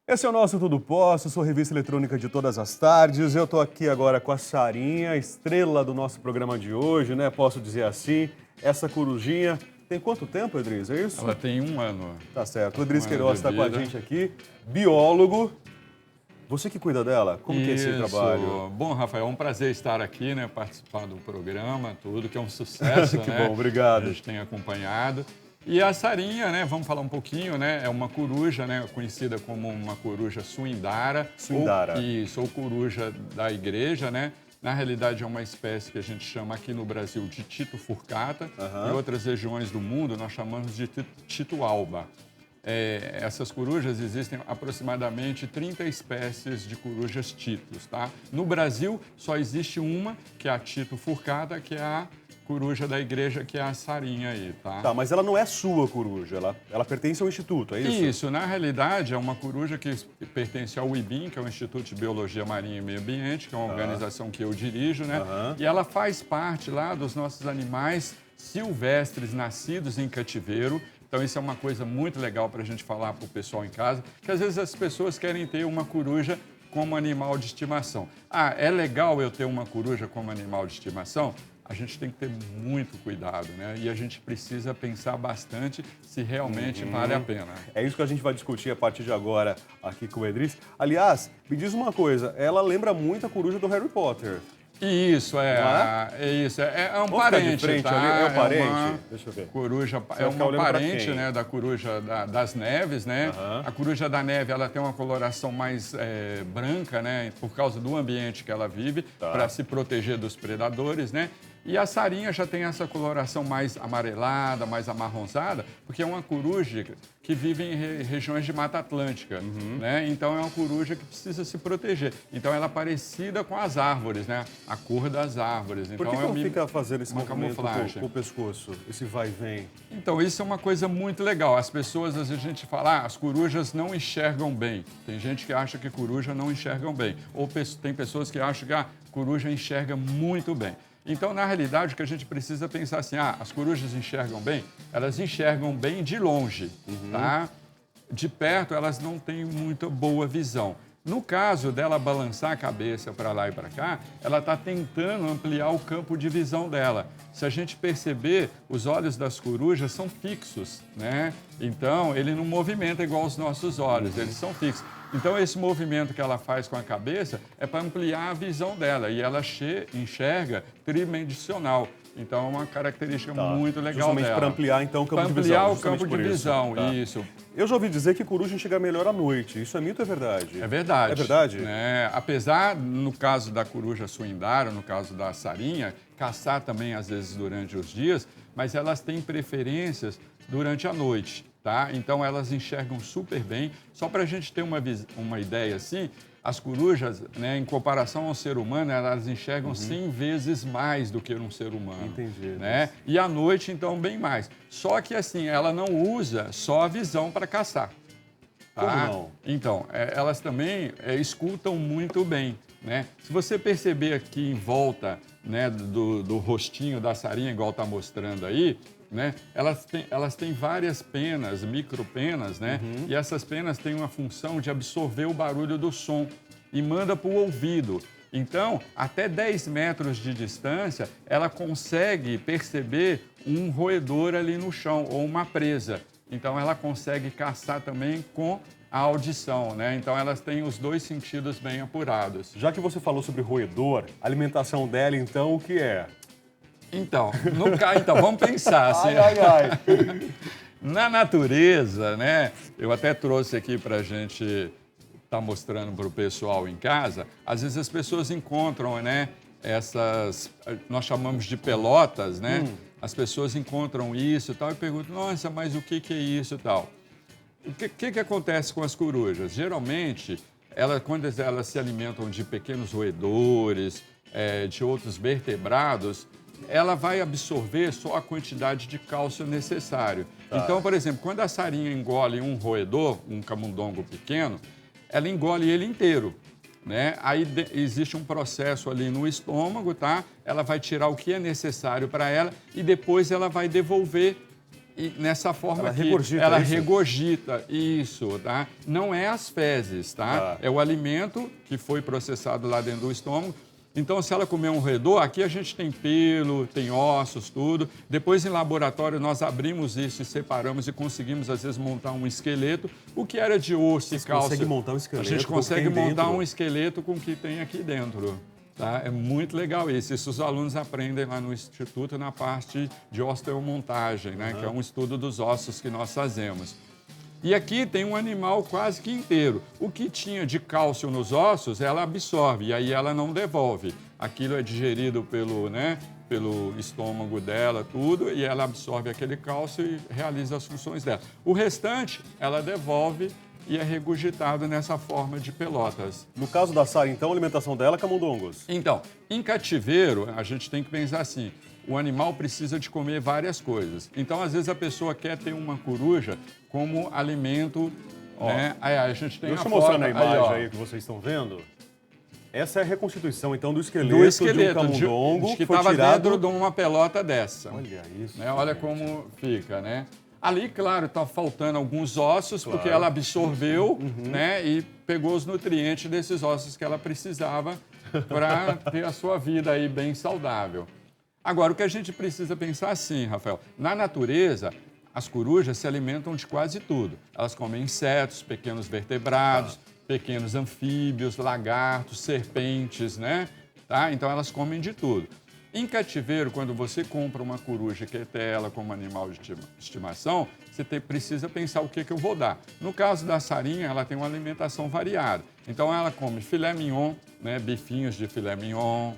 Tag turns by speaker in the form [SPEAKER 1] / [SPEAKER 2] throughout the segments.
[SPEAKER 1] Esse é o nosso Tudo Posso, sou revista eletrônica de todas as tardes. Eu tô aqui agora com a Sarinha, estrela do nosso programa de hoje, né? Posso dizer assim. Essa corujinha tem quanto tempo, Edris? É isso?
[SPEAKER 2] Ela tem 1 ano.
[SPEAKER 1] Tá certo. O Edris
[SPEAKER 2] Um ano
[SPEAKER 1] Queiroz
[SPEAKER 2] de
[SPEAKER 1] está com a
[SPEAKER 2] vida.
[SPEAKER 1] gente aqui, biólogo. Você que cuida dela? Como que é esse trabalho?
[SPEAKER 2] Bom, Rafael, é um prazer estar aqui, né? Participar do programa, tudo que é um sucesso,
[SPEAKER 1] Que
[SPEAKER 2] né?
[SPEAKER 1] bom, obrigado.
[SPEAKER 2] A gente tem acompanhado. E a Sarinha, né? Vamos falar um pouquinho, né? É uma coruja, né? Conhecida como uma coruja suindara.
[SPEAKER 1] Suindara.
[SPEAKER 2] Ou coruja da igreja, né? Na realidade, é uma espécie que a gente chama aqui no Brasil de tito furcata. Em outras regiões do mundo, nós chamamos de tito alba. Essas corujas, existem aproximadamente 30 espécies de corujas titos, tá? No Brasil, só existe uma, que é a tito furcata, que é a coruja da igreja, que é a Sarinha aí, tá?
[SPEAKER 1] Tá, mas ela não é sua coruja, ela pertence ao instituto, é isso?
[SPEAKER 2] Isso, na realidade, é uma coruja que pertence ao IBIM, que é o Instituto de Biologia Marinha e Meio Ambiente, que é uma organização que eu dirijo, né? E ela faz parte lá dos nossos animais silvestres nascidos em cativeiro. Então, isso é uma coisa muito legal para a gente falar para o pessoal em casa, que às vezes as pessoas querem ter uma coruja como animal de estimação. Ah, é legal eu ter uma coruja como animal de estimação? A gente tem que ter muito cuidado, né? E a gente precisa pensar bastante se realmente vale a pena.
[SPEAKER 1] É isso que a gente vai discutir a partir de agora aqui com o Edris. Aliás, me diz uma coisa, ela lembra muito a coruja do Harry Potter.
[SPEAKER 2] Isso,
[SPEAKER 1] Não é?
[SPEAKER 2] é um
[SPEAKER 1] Vamos ficar de
[SPEAKER 2] parente,
[SPEAKER 1] frente
[SPEAKER 2] tá?
[SPEAKER 1] ali, é o parente?
[SPEAKER 2] Uma
[SPEAKER 1] Deixa eu ver.
[SPEAKER 2] coruja,
[SPEAKER 1] Você
[SPEAKER 2] é
[SPEAKER 1] vai ficar
[SPEAKER 2] uma
[SPEAKER 1] olhando pra
[SPEAKER 2] parente,
[SPEAKER 1] quem?
[SPEAKER 2] né, da coruja das neves, né? A coruja da neve, ela tem uma coloração mais branca, né, por causa do ambiente que ela vive, para se proteger dos predadores, né? E a Sarinha já tem essa coloração mais amarelada, mais amarronzada, porque é uma coruja que vive em regiões de Mata Atlântica, né? Então é uma coruja que precisa se proteger. Então ela é parecida com as árvores, né? A cor das árvores.
[SPEAKER 1] Por
[SPEAKER 2] Então
[SPEAKER 1] que
[SPEAKER 2] é
[SPEAKER 1] ela fica fazendo esse
[SPEAKER 2] uma
[SPEAKER 1] movimento
[SPEAKER 2] camuflagem.
[SPEAKER 1] com o pescoço, esse vai e vem?
[SPEAKER 2] Então, isso é uma coisa muito legal. As pessoas, às vezes, a gente fala, as corujas não enxergam bem. Tem gente que acha que coruja não enxergam bem. Ou tem pessoas que acham que a coruja enxerga muito bem. Então, na realidade, o que a gente precisa pensar assim, as corujas enxergam bem? Elas enxergam bem de longe, tá? De perto, elas não têm muita boa visão. No caso dela balançar a cabeça para lá e para cá, ela está tentando ampliar o campo de visão dela. Se a gente perceber, os olhos das corujas são fixos, né? Então, ele não movimenta igual os nossos olhos, eles são fixos. Então, esse movimento que ela faz com a cabeça é para ampliar a visão dela e ela enxerga tridimensional. Então, é uma característica muito legal
[SPEAKER 1] Justamente
[SPEAKER 2] dela.
[SPEAKER 1] para ampliar, então, o campo de visão.
[SPEAKER 2] Para ampliar o
[SPEAKER 1] justamente
[SPEAKER 2] campo
[SPEAKER 1] por
[SPEAKER 2] de
[SPEAKER 1] isso.
[SPEAKER 2] visão,
[SPEAKER 1] Tá.
[SPEAKER 2] isso.
[SPEAKER 1] Eu já ouvi dizer que coruja enxerga melhor à noite. Isso é mito ou é verdade?
[SPEAKER 2] É verdade.
[SPEAKER 1] É verdade?
[SPEAKER 2] Né? Apesar, no caso da coruja suindara, no caso da Sarinha, caçar também às vezes durante os dias, mas elas têm preferências durante a noite, tá? Então elas enxergam super bem. Só para a gente ter uma ideia assim, as corujas, né, em comparação ao ser humano, elas enxergam 100 vezes mais do que um ser humano.
[SPEAKER 1] Entendi.
[SPEAKER 2] Né? E à noite, então, bem mais. Só que, assim, ela não usa só a visão para caçar. Tá?
[SPEAKER 1] Como não?
[SPEAKER 2] Então, elas também escutam muito bem, né? Se você perceber aqui em volta, né, do rostinho da Sarinha, igual está mostrando aí, né? Elas têm várias penas, micropenas, né? E essas penas têm uma função de absorver o barulho do som e manda para o ouvido. Então, até 10 metros de distância, ela consegue perceber um roedor ali no chão ou uma presa. Então, ela consegue caçar também com a audição, né? Então, elas têm os dois sentidos bem apurados.
[SPEAKER 1] Já que você falou sobre roedor, a alimentação dela, então, o que é?
[SPEAKER 2] Então, vamos pensar assim.
[SPEAKER 1] Ai.
[SPEAKER 2] Na natureza, né? Eu até trouxe aqui para a gente estar mostrando para o pessoal em casa. Às vezes as pessoas encontram, né? Nós chamamos de pelotas, né? As pessoas encontram isso e tal e perguntam, nossa, mas o que é isso e tal? O que acontece com as corujas? Geralmente, quando elas se alimentam de pequenos roedores, de outros vertebrados, ela vai absorver só a quantidade de cálcio necessário. Então, por exemplo, quando a Sarinha engole um roedor, um camundongo pequeno, ela engole ele inteiro, né? Aí existe um processo ali no estômago, tá? Ela vai tirar o que é necessário para ela e depois ela vai devolver E nessa forma
[SPEAKER 1] Ela
[SPEAKER 2] aqui,
[SPEAKER 1] regurgita
[SPEAKER 2] ela
[SPEAKER 1] isso?
[SPEAKER 2] regurgita isso, tá? Não é as fezes, tá?
[SPEAKER 1] Tá.
[SPEAKER 2] É o alimento que foi processado lá dentro do estômago. Então, se ela comer um roedor, aqui a gente tem pelo, tem ossos, tudo. Depois, em laboratório, nós abrimos isso e separamos e conseguimos, às vezes, montar um esqueleto. O que era de osso e
[SPEAKER 1] Você
[SPEAKER 2] cálcio.
[SPEAKER 1] consegue montar um esqueleto
[SPEAKER 2] A gente
[SPEAKER 1] com o que
[SPEAKER 2] consegue
[SPEAKER 1] tem
[SPEAKER 2] montar
[SPEAKER 1] dentro?
[SPEAKER 2] um esqueleto com o que tem aqui dentro. Tá? É muito legal isso. Isso os alunos aprendem lá no Instituto na parte de osteomontagem, né? Que é um estudo dos ossos que nós fazemos. E aqui tem um animal quase que inteiro. O que tinha de cálcio nos ossos, ela absorve e aí ela não devolve. Aquilo é digerido pelo estômago dela, tudo, e ela absorve aquele cálcio e realiza as funções dela. O restante, ela devolve e é regurgitado nessa forma de pelotas.
[SPEAKER 1] No caso da Sara, então, a alimentação dela é camundongos.
[SPEAKER 2] Então, em cativeiro, a gente tem que pensar assim, o animal precisa de comer várias coisas. Então, às vezes, a pessoa quer ter uma coruja como alimento, né? Aí, a gente tem
[SPEAKER 1] Deixa
[SPEAKER 2] a
[SPEAKER 1] eu mostrar
[SPEAKER 2] foto,
[SPEAKER 1] na imagem
[SPEAKER 2] ó,
[SPEAKER 1] aí que vocês estão vendo. Essa é a reconstituição, então, do esqueleto,
[SPEAKER 2] do esqueleto
[SPEAKER 1] de um camundongo
[SPEAKER 2] de que
[SPEAKER 1] foi
[SPEAKER 2] estava
[SPEAKER 1] tirado...
[SPEAKER 2] dentro de uma pelota dessa.
[SPEAKER 1] Olha isso.
[SPEAKER 2] Né? Olha
[SPEAKER 1] gente.
[SPEAKER 2] como fica, né? Ali, claro, está faltando alguns ossos, porque ela absorveu, né, e pegou os nutrientes desses ossos que ela precisava para ter a sua vida aí bem saudável. Agora, o que a gente precisa pensar assim, Rafael, na natureza, as corujas se alimentam de quase tudo. Elas comem insetos, pequenos vertebrados, pequenos anfíbios, lagartos, serpentes, né? Tá? Então, elas comem de tudo. Em cativeiro, quando você compra uma coruja e quer ter ela como animal de estimação, você precisa pensar o que eu vou dar. No caso da Sarinha, ela tem uma alimentação variada. Então, ela come filé mignon, né, bifinhos de filé mignon,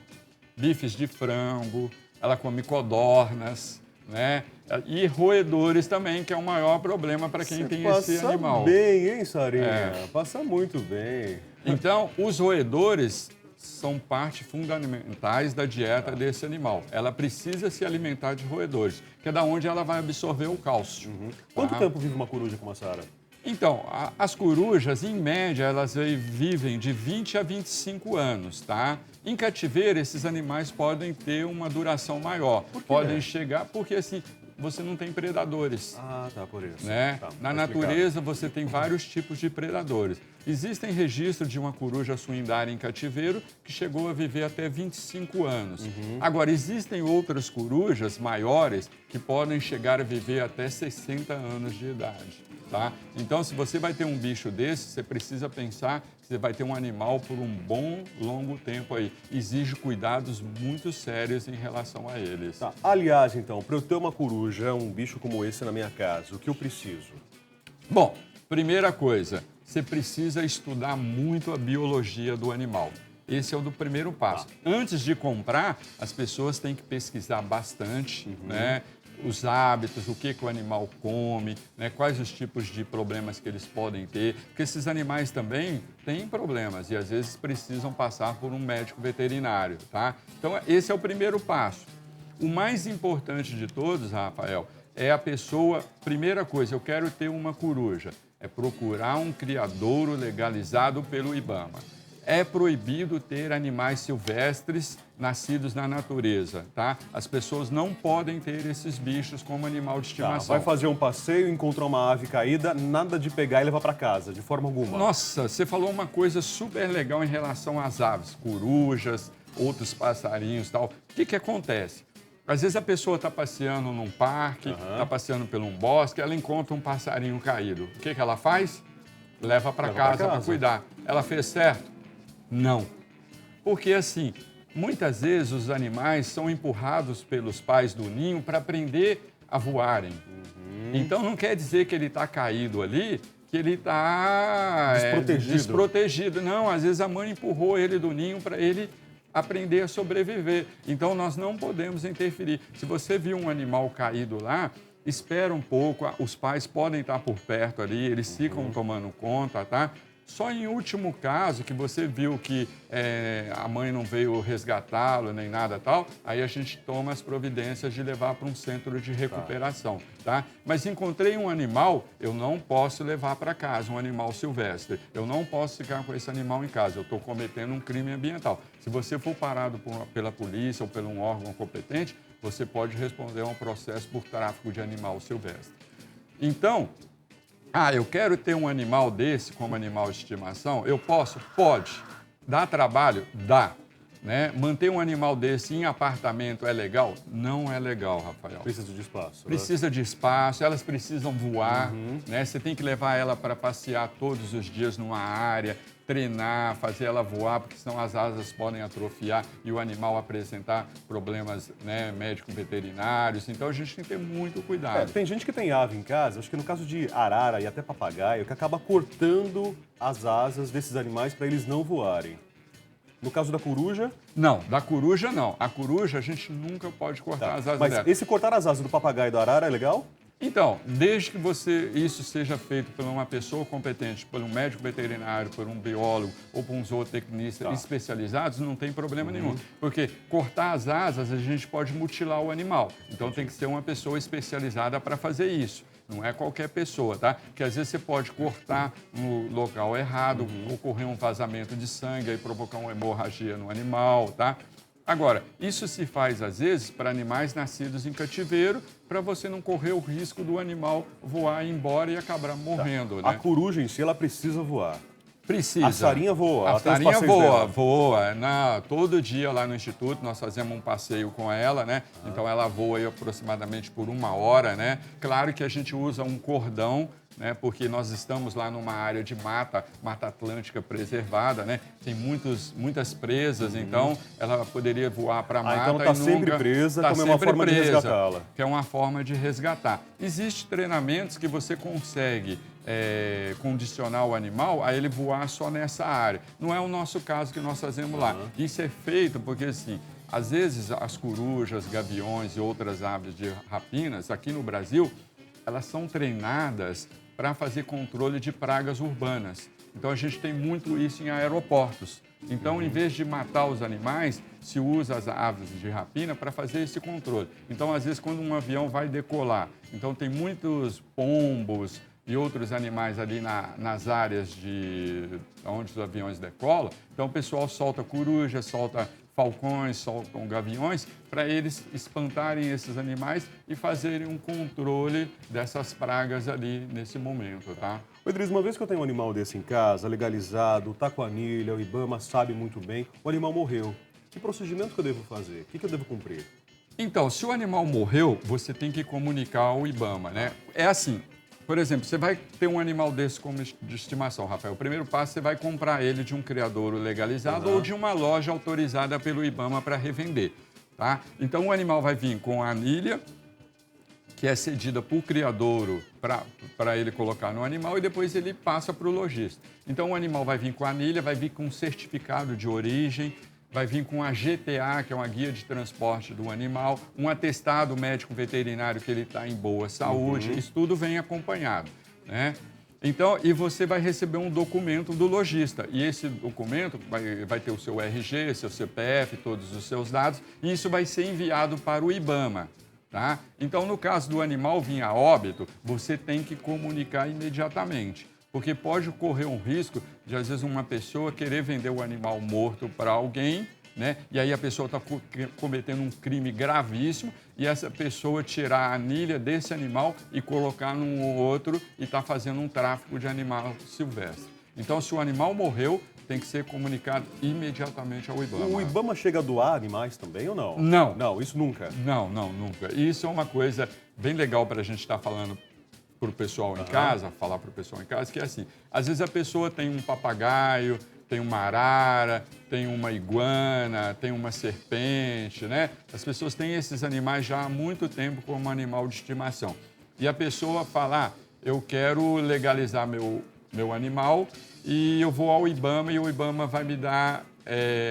[SPEAKER 2] bifes de frango, ela come codornas, né, e roedores também, que é o maior problema para quem tem esse animal.
[SPEAKER 1] Passa bem, hein, Sarinha? Passa muito bem.
[SPEAKER 2] Então, os roedores são parte fundamentais da dieta desse animal. Ela precisa se alimentar de roedores, que é da onde ela vai absorver o cálcio.
[SPEAKER 1] Quanto
[SPEAKER 2] tá?
[SPEAKER 1] tempo vive uma coruja como a Sara?
[SPEAKER 2] Então, as corujas, em média, elas vivem de 20 a 25 anos, tá? Em cativeiro, esses animais podem ter uma duração maior.
[SPEAKER 1] Por quê?
[SPEAKER 2] Podem chegar, porque assim, você não tem predadores.
[SPEAKER 1] Ah, tá, por isso.
[SPEAKER 2] Né?
[SPEAKER 1] Tá,
[SPEAKER 2] Na
[SPEAKER 1] tá
[SPEAKER 2] natureza, você tem vários tipos de predadores. Existem registros de uma coruja suindária em cativeiro que chegou a viver até 25 anos. Agora, existem outras corujas maiores que podem chegar a viver até 60 anos de idade. Tá? Então, se você vai ter um bicho desse, você precisa pensar que você vai ter um animal por um bom, longo tempo aí. Exige cuidados muito sérios em relação a eles.
[SPEAKER 1] Tá. Aliás, então, para eu ter uma coruja, um bicho como esse na minha casa, o que eu preciso?
[SPEAKER 2] Bom, primeira coisa, você precisa estudar muito a biologia do animal. Esse é o do primeiro passo. Antes de comprar, as pessoas têm que pesquisar bastante, né? Os hábitos, o que o animal come, né? Quais os tipos de problemas que eles podem ter, porque esses animais também têm problemas e às vezes precisam passar por um médico veterinário, tá? Então, esse é o primeiro passo. O mais importante de todos, Rafael, é a pessoa, primeira coisa, eu quero ter uma coruja, é procurar um criadouro legalizado pelo IBAMA. É proibido ter animais silvestres nascidos na natureza, tá? As pessoas não podem ter esses bichos como animal de
[SPEAKER 1] Tá,
[SPEAKER 2] estimação.
[SPEAKER 1] vai fazer um passeio, encontrou uma ave caída, nada de pegar e levar para casa, de forma alguma.
[SPEAKER 2] Nossa, você falou uma coisa super legal em relação às aves, corujas, outros passarinhos e tal. O que acontece? Às vezes a pessoa está passeando num parque, está passeando por um bosque, ela encontra um passarinho caído. O que ela faz? Leva para casa para cuidar. Ela fez certo? Não. Porque assim, muitas vezes os animais são empurrados pelos pais do ninho para aprender a voarem. Então não quer dizer que ele está caído ali, que ele está desprotegido. Não, às vezes a mãe empurrou ele do ninho para ele aprender a sobreviver. Então nós não podemos interferir. Se você viu um animal caído lá, espera um pouco, os pais podem estar por perto ali, eles ficam tomando conta, tá? Só em último caso, que você viu que a mãe não veio resgatá-lo nem nada tal, aí a gente toma as providências de levar para um centro de recuperação, tá? Mas encontrei um animal, eu não posso levar para casa, um animal silvestre. Eu não posso ficar com esse animal em casa, eu estou cometendo um crime ambiental. Se você for parado pela polícia ou por um órgão competente, você pode responder a um processo por tráfico de animal silvestre. Então, eu quero ter um animal desse como animal de estimação, eu posso? Pode. Dá trabalho? Dá. Né? Manter um animal desse em apartamento é legal? Não é legal, Rafael.
[SPEAKER 1] Precisa de espaço.
[SPEAKER 2] Precisa de espaço, elas precisam voar, né? Você tem que levar ela para passear todos os dias numa área, treinar, fazer ela voar, porque senão as asas podem atrofiar e o animal apresentar problemas, né, médico-veterinários. Então a gente tem que ter muito cuidado.
[SPEAKER 1] Tem gente que tem ave em casa, acho que no caso de arara e até papagaio, que acaba cortando as asas desses animais para eles não voarem. No caso da coruja?
[SPEAKER 2] Não, da coruja não. A coruja a gente nunca pode cortar as asas
[SPEAKER 1] Mas
[SPEAKER 2] dela.
[SPEAKER 1] esse cortar as asas do papagaio e da arara é legal?
[SPEAKER 2] Então, desde que isso seja feito por uma pessoa competente, por um médico veterinário, por um biólogo ou por um zootecnista especializados, não tem problema nenhum. Porque cortar as asas, a gente pode mutilar o animal. Então, tem que ser uma pessoa especializada para fazer isso. Não é qualquer pessoa, tá? Porque às vezes você pode cortar no local errado, ocorrer um vazamento de sangue e provocar uma hemorragia no animal, tá? Agora, isso se faz às vezes para animais nascidos em cativeiro, para você não correr o risco do animal voar embora e acabar morrendo, né?
[SPEAKER 1] A coruja em si, ela precisa voar.
[SPEAKER 2] Precisa.
[SPEAKER 1] A sarinha voa.
[SPEAKER 2] A sarinha voa. Todo dia lá no Instituto nós fazemos um passeio com ela, né? Então ela voa aí aproximadamente por 1 hora, né? Claro que a gente usa um cordão, né? Porque nós estamos lá numa área de Mata Atlântica preservada, né? Tem muitas presas, então ela poderia voar para a mata
[SPEAKER 1] então ela está sempre presa, como é uma forma de resgatá-la.
[SPEAKER 2] Que é uma forma de resgatar. Existem treinamentos que você consegue condicionar o animal a ele voar só nessa área. Não é o nosso caso que nós fazemos lá. Isso é feito porque, assim, às vezes as corujas, gaviões e outras aves de rapinas, aqui no Brasil, elas são treinadas para fazer controle de pragas urbanas. Então, a gente tem muito isso em aeroportos. Então, em vez de matar os animais, se usa as aves de rapina para fazer esse controle. Então, às vezes, quando um avião vai decolar, então tem muitos pombos e outros animais ali nas áreas onde os aviões decolam. Então, o pessoal solta coruja, solta falcões, soltam gaviões, para eles espantarem esses animais e fazerem um controle dessas pragas ali nesse momento, tá?
[SPEAKER 1] Pedro, uma vez que eu tenho um animal desse em casa, legalizado, tá com a anilha, o IBAMA sabe muito bem, o animal morreu. Que procedimento que eu devo fazer? O que eu devo cumprir?
[SPEAKER 2] Então, se o animal morreu, você tem que comunicar ao IBAMA, né? É assim, por exemplo, você vai ter um animal desse como de estimação, Rafael. O primeiro passo, você vai comprar ele de um criadouro legalizado ou de uma loja autorizada pelo IBAMA para revender, tá? Então, o animal vai vir com a anilha, que é cedida por criadouro para ele colocar no animal e depois ele passa para o lojista. Então, o animal vai vir com a anilha, vai vir com um certificado de origem, vai vir com a GTA, que é uma guia de transporte do animal, um atestado médico veterinário que ele está em boa saúde, isso tudo vem acompanhado, né? Então, e você vai receber um documento do lojista, e esse documento vai ter o seu RG, seu CPF, todos os seus dados, e isso vai ser enviado para o IBAMA, tá? Então, no caso do animal vir a óbito, você tem que comunicar imediatamente. Porque pode ocorrer um risco de, às vezes, uma pessoa querer vender o animal morto para alguém, né? E aí a pessoa está cometendo um crime gravíssimo e essa pessoa tirar a anilha desse animal e colocar num outro e está fazendo um tráfico de animal silvestre. Então, se o animal morreu, tem que ser comunicado imediatamente ao IBAMA.
[SPEAKER 1] O IBAMA chega a doar animais também ou não?
[SPEAKER 2] Não.
[SPEAKER 1] Não, isso nunca?
[SPEAKER 2] Não, nunca. Isso é uma coisa bem legal para a gente estar falando para o pessoal em casa, falar para o pessoal em casa, que é assim, às vezes a pessoa tem um papagaio, tem uma arara, tem uma iguana, tem uma serpente, né? As pessoas têm esses animais já há muito tempo como animal de estimação. E a pessoa fala, eu quero legalizar meu animal e eu vou ao IBAMA e o IBAMA vai me dar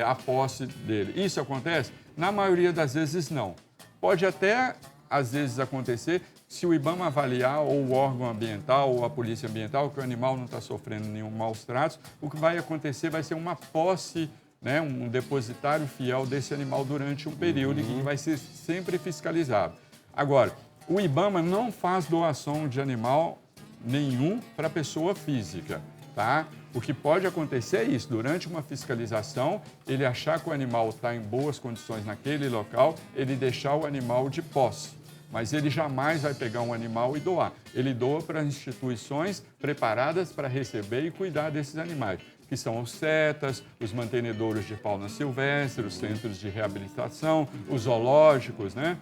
[SPEAKER 2] a posse dele. Isso acontece? Na maioria das vezes, não. Pode até, às vezes, acontecer se o IBAMA avaliar, ou o órgão ambiental, ou a polícia ambiental, que o animal não está sofrendo nenhum maus tratos, o que vai acontecer vai ser uma posse, né, um depositário fiel desse animal durante um período que vai ser sempre fiscalizado. Agora, o IBAMA não faz doação de animal nenhum para pessoa física. tá? O que pode acontecer é isso, durante uma fiscalização, ele achar que o animal está em boas condições naquele local, ele deixar o animal de posse. Mas ele jamais vai pegar um animal e doar. Ele doa para instituições preparadas para receber e cuidar desses animais, que são os CETAs, os mantenedores de fauna silvestre, os centros de reabilitação, os zoológicos, né?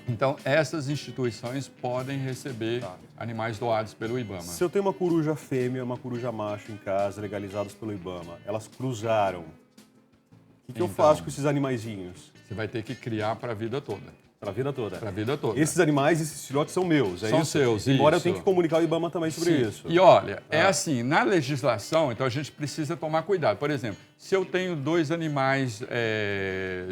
[SPEAKER 2] Então, essas instituições podem receber animais doados pelo IBAMA.
[SPEAKER 1] Se eu tenho uma coruja fêmea e uma coruja macho em casa, legalizados pelo IBAMA, elas cruzaram, o que eu faço com esses animaizinhos?
[SPEAKER 2] Você vai ter que criar para a vida toda.
[SPEAKER 1] Para a vida toda?
[SPEAKER 2] Para a vida toda.
[SPEAKER 1] Esses animais, esses filhotes são meus, é
[SPEAKER 2] são
[SPEAKER 1] isso?
[SPEAKER 2] seus,
[SPEAKER 1] Embora eu
[SPEAKER 2] isso.
[SPEAKER 1] tenha que comunicar ao IBAMA também sobre isso.
[SPEAKER 2] E olha, é assim, na legislação, então a gente precisa tomar cuidado. Por exemplo, se eu tenho 2 animais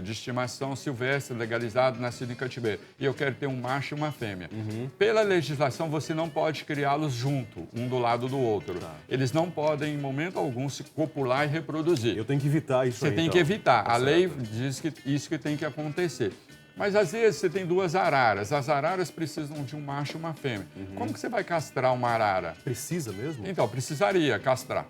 [SPEAKER 2] de estimação silvestre legalizados, nascidos em cativeiro, e eu quero ter um macho e uma fêmea, pela legislação você não pode criá-los junto, um do lado do outro. Eles não podem, em momento algum, se copular e reproduzir.
[SPEAKER 1] Eu tenho que evitar isso.
[SPEAKER 2] Você tem que evitar. A lei diz que isso que tem que acontecer. Mas, às vezes, você tem 2 araras. As araras precisam de um macho e uma fêmea. Como que você vai castrar uma arara?
[SPEAKER 1] Precisa mesmo?
[SPEAKER 2] Então, precisaria castrar,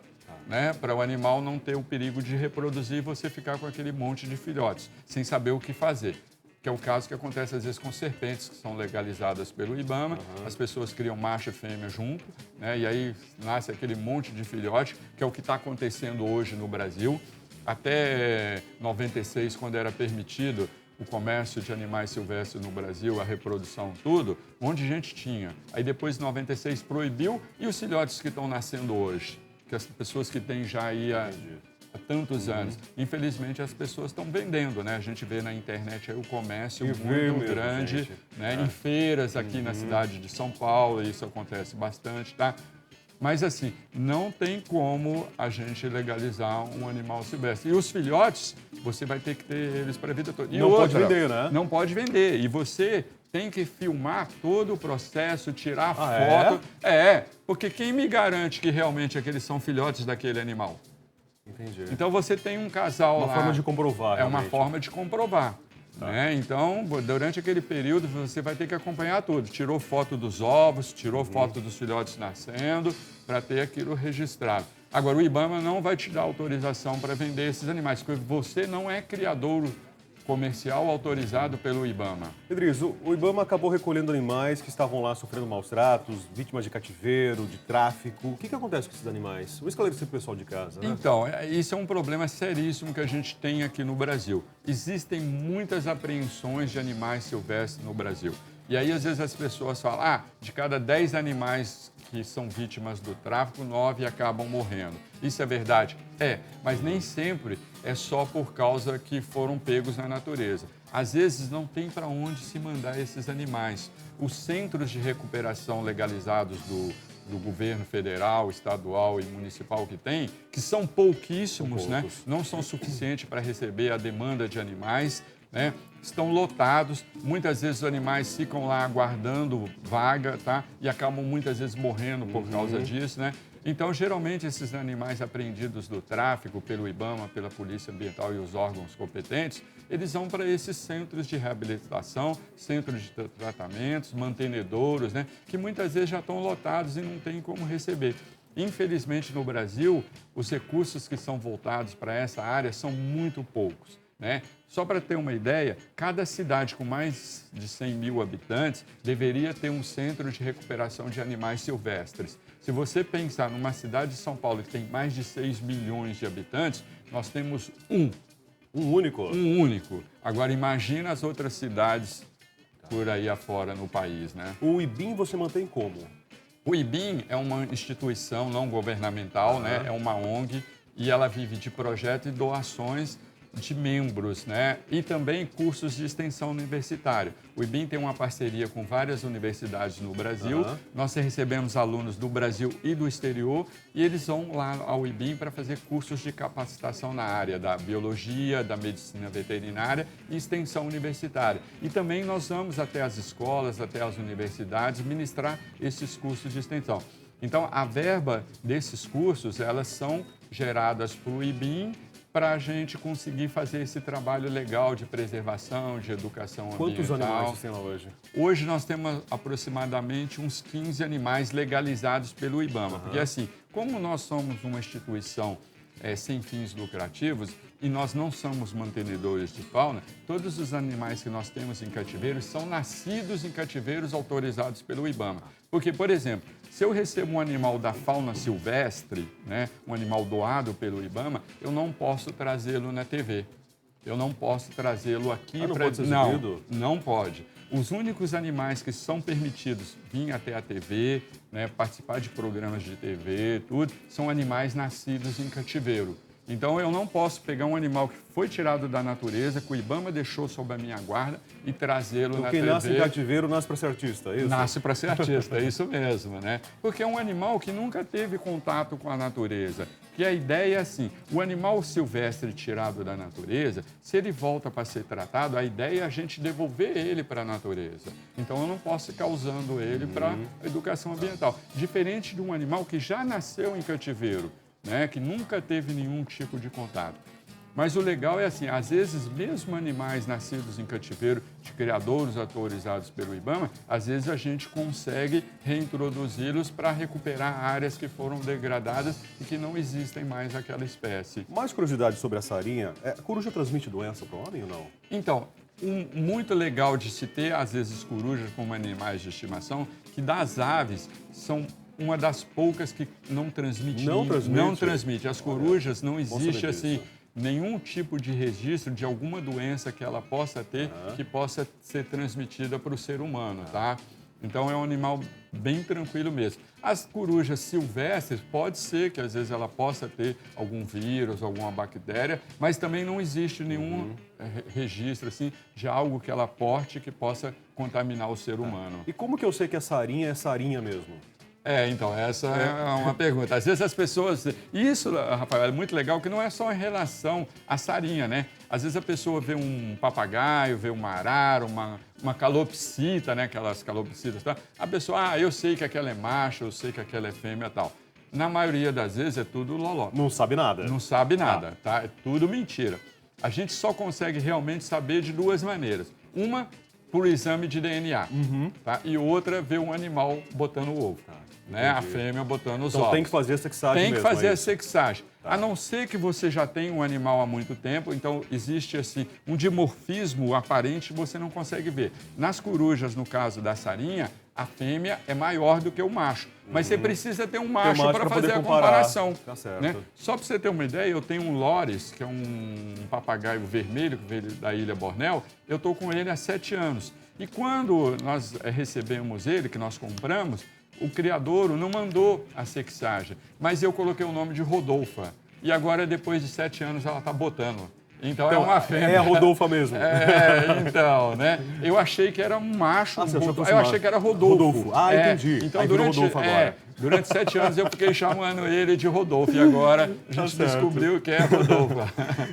[SPEAKER 2] né? Para o animal não ter o perigo de reproduzir e você ficar com aquele monte de filhotes, sem saber o que fazer. Que é o caso que acontece, às vezes, com serpentes que são legalizadas pelo IBAMA. As pessoas criam macho e fêmea junto, né? E aí nasce aquele monte de filhote, que é o que está acontecendo hoje no Brasil. Até 96, quando era permitido o comércio de animais silvestres no Brasil, a reprodução, tudo, um monte de gente tinha. Aí depois, em 96, proibiu, e os filhotes que estão nascendo hoje? Que as pessoas que têm já aí há tantos anos. Infelizmente, as pessoas estão vendendo, né? A gente vê na internet aí o comércio muito grande, né? Em feiras aqui na cidade de São Paulo, isso acontece bastante, tá? Mas, assim, não tem como a gente legalizar um animal silvestre. E os filhotes, você vai ter que ter eles para a vida toda. E
[SPEAKER 1] não pode vender, né?
[SPEAKER 2] Não pode vender. E você tem que filmar todo o processo, tirar foto. Porque quem me garante que realmente aqueles são filhotes daquele animal?
[SPEAKER 1] Entendi.
[SPEAKER 2] Então, você tem um casal lá...
[SPEAKER 1] Uma forma de comprovar,
[SPEAKER 2] É uma forma de comprovar. Né? Então, durante aquele período, você vai ter que acompanhar tudo. Tirou foto dos ovos, tirou foto dos filhotes nascendo, para ter aquilo registrado. Agora, o IBAMA não vai te dar autorização para vender esses animais, porque você não é criador comercial autorizado pelo IBAMA.
[SPEAKER 1] Edris, o IBAMA acabou recolhendo animais que estavam lá sofrendo maus tratos, vítimas de cativeiro, de tráfico. O que acontece com esses animais? Vou esclarecer para o pessoal de casa, né?
[SPEAKER 2] Então, isso é um problema seríssimo que a gente tem aqui no Brasil. Existem muitas apreensões de animais silvestres no Brasil. E aí, às vezes, as pessoas falam, de cada 10 animais que são vítimas do tráfico, 9 acabam morrendo. Isso é verdade? É, mas nem sempre é só por causa que foram pegos na natureza. Às vezes não tem para onde se mandar esses animais. Os centros de recuperação legalizados do governo federal, estadual e municipal que são pouquíssimos, né? Não são suficientes para receber a demanda de animais, né? Estão lotados, muitas vezes os animais ficam lá aguardando vaga, tá? E acabam muitas vezes morrendo por causa disso, né? Então, geralmente, esses animais apreendidos do tráfico pelo IBAMA, pela Polícia Ambiental e os órgãos competentes, eles vão para esses centros de reabilitação, centros de tratamentos, mantenedouros, né? Que muitas vezes já estão lotados e não tem como receber. Infelizmente, no Brasil, os recursos que são voltados para essa área são muito poucos, né? Só para ter uma ideia, cada cidade com mais de 100 mil habitantes deveria ter um centro de recuperação de animais silvestres. Se você pensar numa cidade de São Paulo que tem mais de 6 milhões de habitantes, nós temos um.
[SPEAKER 1] Um único?
[SPEAKER 2] Um único. Agora, imagina as outras cidades por aí afora no país, né?
[SPEAKER 1] O IBIM você mantém como?
[SPEAKER 2] O IBIM é uma instituição não governamental, né? É uma ONG e ela vive de projeto e doações de membros, né? E também cursos de extensão universitária. O IBIM tem uma parceria com várias universidades no Brasil. Nós recebemos alunos do Brasil e do exterior e eles vão lá ao IBIM para fazer cursos de capacitação na área da biologia, da medicina veterinária e extensão universitária. E também nós vamos até as escolas, até as universidades, ministrar esses cursos de extensão. Então, a verba desses cursos, elas são geradas para o IBIM para a gente conseguir fazer esse trabalho legal de preservação, de educação ambiental.
[SPEAKER 1] Quantos animais você tem lá hoje?
[SPEAKER 2] Hoje nós temos aproximadamente uns 15 animais legalizados pelo IBAMA. Porque assim, como nós somos uma instituição sem fins lucrativos e nós não somos mantenedores de fauna, todos os animais que nós temos em cativeiro são nascidos em cativeiros autorizados pelo IBAMA. Porque, por exemplo, se eu recebo um animal da fauna silvestre, né, um animal doado pelo IBAMA, eu não posso trazê-lo na TV. Eu não posso trazê-lo aqui
[SPEAKER 1] não
[SPEAKER 2] para...
[SPEAKER 1] pode ser exibido?
[SPEAKER 2] Não pode. Os únicos animais que são permitidos vir até a TV, né, participar de programas de TV, tudo, são animais nascidos em cativeiro. Então, eu não posso pegar um animal que foi tirado da natureza, que o IBAMA deixou sob a minha guarda e trazê-lo na TV.
[SPEAKER 1] Quem nasce em cativeiro nasce para ser artista, é isso?
[SPEAKER 2] Nasce para ser artista, é isso mesmo, né? Porque é um animal que nunca teve contato com a natureza. Que a ideia é assim, o animal silvestre tirado da natureza, se ele volta para ser tratado, a ideia é a gente devolver ele para a natureza. Então, eu não posso ficar usando ele para a educação ambiental. Diferente de um animal que já nasceu em cativeiro, né, que nunca teve nenhum tipo de contato. Mas o legal é assim, às vezes, mesmo animais nascidos em cativeiro de criadouros autorizados pelo IBAMA, às vezes a gente consegue reintroduzi-los para recuperar áreas que foram degradadas e que não existem mais aquela espécie.
[SPEAKER 1] Mais curiosidade sobre a sarinha, a coruja transmite doença para o homem ou não?
[SPEAKER 2] Então, muito legal de se ter, às vezes, corujas como animais de estimação, que das aves são uma das poucas que não transmite. Não transmite. As corujas não existe assim nenhum tipo de registro de alguma doença que ela possa ter que possa ser transmitida para o ser humano, tá? Então é um animal bem tranquilo mesmo. As corujas silvestres, pode ser que às vezes ela possa ter algum vírus, alguma bactéria, mas também não existe nenhum registro assim, de algo que ela porte que possa contaminar o ser humano.
[SPEAKER 1] E como que eu sei que a sarinha é sarinha mesmo?
[SPEAKER 2] Então, essa é uma pergunta. Às vezes as pessoas... Isso, Rafael, é muito legal, que não é só em relação à sarinha, né? Às vezes a pessoa vê um papagaio, vê uma arara, uma calopsita, né? Aquelas calopsitas, tá? A pessoa, eu sei que aquela é macho, eu sei que aquela é fêmea e tal. Na maioria das vezes é tudo loló.
[SPEAKER 1] Não sabe nada.
[SPEAKER 2] Não sabe nada, tá? É tudo mentira. A gente só consegue realmente saber de duas maneiras. Uma, por exame de DNA, tá? E outra, ver um animal botando o ovo. Né? A fêmea botando os ovos.
[SPEAKER 1] Então tem que fazer a sexagem mesmo.
[SPEAKER 2] Tem que fazer a sexagem. A não ser que você já tenha um animal há muito tempo, então existe assim um dimorfismo aparente, você não consegue ver. Nas corujas, no caso da sarinha, a fêmea é maior do que o macho. Mas você precisa ter um macho para fazer a comparação.
[SPEAKER 1] Tá certo.
[SPEAKER 2] Né? Só para você ter uma ideia, eu tenho um Loris, que é um papagaio vermelho que veio da Ilha Bornéu. Eu estou com ele há 7 anos. E quando nós recebemos ele, que nós compramos, o criadouro não mandou a sexagem, mas eu coloquei o nome de Rodolfa. E agora, depois de 7 anos, ela está botando. Então é uma fêmea.
[SPEAKER 1] É a Rodolfa mesmo.
[SPEAKER 2] Então, né? Eu achei que era um macho.
[SPEAKER 1] Eu
[SPEAKER 2] achei que era Rodolfo.
[SPEAKER 1] Entendi.
[SPEAKER 2] Então,
[SPEAKER 1] aí durante, Rodolfo agora.
[SPEAKER 2] Durante 7 anos eu fiquei chamando ele de Rodolfo. E agora a gente descobriu que é Rodolfo.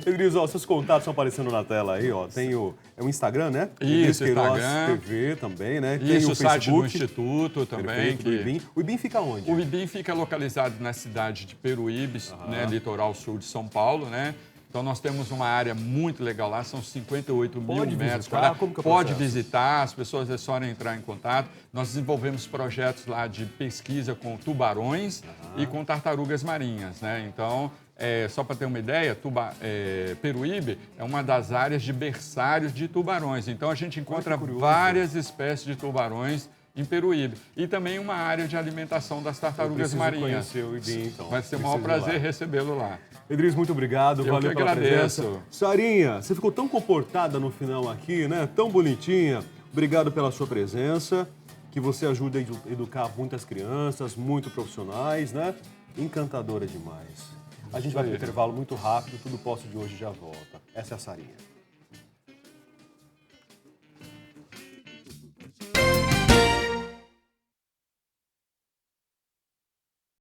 [SPEAKER 1] Edriz, seus contatos estão aparecendo na tela aí, ó. Tem o Instagram, né?
[SPEAKER 2] Isso, Instagram.
[SPEAKER 1] TV também, né?
[SPEAKER 2] Tem o site do Instituto também.
[SPEAKER 1] Perfeito, do IBIM. O IBIM fica onde?
[SPEAKER 2] O IBIM fica localizado na cidade de Peruíbe, né, litoral sul de São Paulo, né? Então, nós temos uma área muito legal lá, são 58 mil metros quadrados. Pode visitar, as pessoas é só entrar em contato. Nós desenvolvemos projetos lá de pesquisa com tubarões e com tartarugas marinhas, né? Então, só para ter uma ideia, Peruíbe é uma das áreas de berçários de tubarões. Então, a gente encontra várias espécies de tubarões em Peruíbe. E também uma área de alimentação das tartarugas marinhas.
[SPEAKER 1] Conhecer o IBIM, então.
[SPEAKER 2] Vai ser um maior prazer recebê-lo lá.
[SPEAKER 1] Edriz, muito obrigado.
[SPEAKER 2] Eu
[SPEAKER 1] valeu pela
[SPEAKER 2] agradeço.
[SPEAKER 1] presença. Sarinha, você ficou tão comportada no final aqui, né? Tão bonitinha. Obrigado pela sua presença, que você ajuda a educar muitas crianças, muito profissionais, né? Encantadora demais. A gente vai para o intervalo muito rápido, tudo posso de hoje já volta. Essa é a Sarinha.